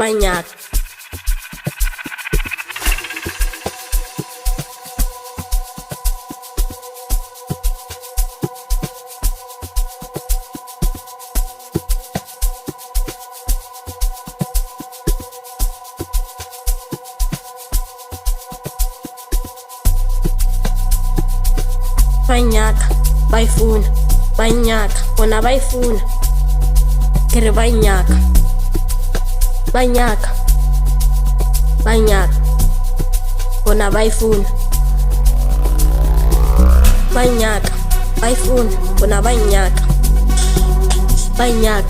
banyak. Banyak, bayfun, banyak, wana bayfun, kere banyak, banyak, banyak, wana bayfun, banyak, bayfun, wana banyak, banyak,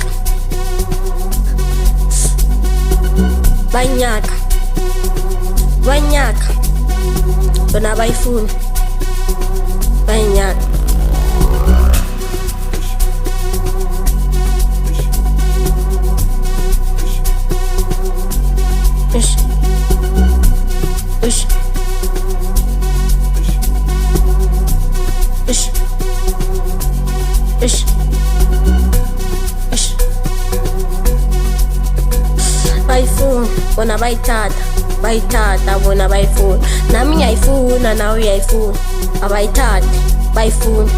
banyak, banyak, wana bayfun. Banyak. Ish. Ish. Ish. Ish. Ish. Bayfun, bona baytata, baytata bona bayfun. Nami yayifuna nawe uyayifuna. Abayithathe bayifuna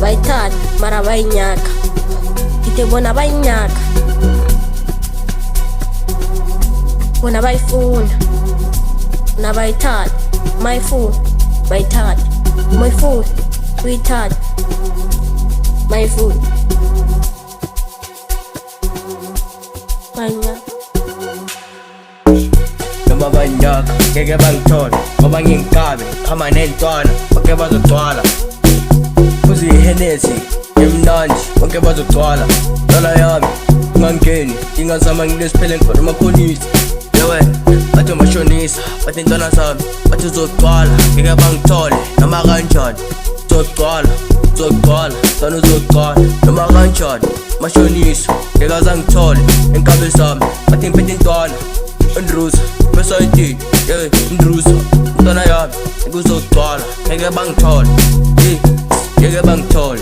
bayithathe mara bayinyaka ite bona bayinyaka bona bayifuna bona bayithathe mayifuna bayithathe mayifuna uyithathe mayifuna bayinyaka noma banyaka ngeke bangithola ngoba ngingikabe khama nentwana bonke bazogcwala futhi ihenesi emnandi bonke bazogcwala dala yami ungangeni ingazama nginesiphele ngifana amakhonisi yewe bathi umashonisa bathi intwana zami bathi uzogcwala ngeke bangithole noma kanjani uzogcwala uzogcwala sana uzogcwala noma kanjani mashonisa ngeke azangithole enkabe zami bathi ngiphethe intwana Ndruza, besayidini, yeah, Ndruza, ntwana yami, ngikuzogcwala, ngeke bangithole, ngeke bangithole,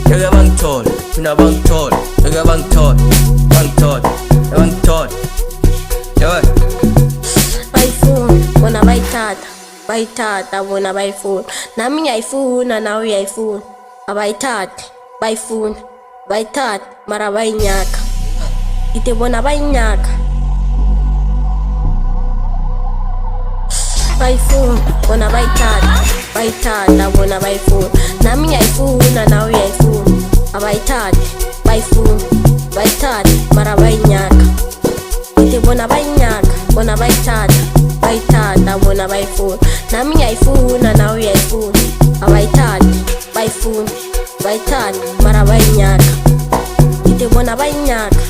ngeke bangithole, mina bangithole, ngeke bangithole, bangithole, bangithole, yeah. Bayifuna, bona bayithatha, bayithatha bona bayifuna. Nami ngiyayifuna nawe uyayifuna. Abayithathe, bayifuna, bayithathe mara bayinyaka. Ite bona bayinyaka. Bayifuna, bona bayithatha, bayithatha bona bayifuna. Nami ngiyayifuna nawe uyayifuna. Abayithathe, bayifuna, bayithathe mara bayinyaka. Ite bona bayinyaka, bona bayithatha, bayithatha bona bayifuna. Nami ngiyayifuna nawe uyayifuna. Abayithathe, bayifuna, bayithathe mara bayinyaka. Ite bona bayinyaka.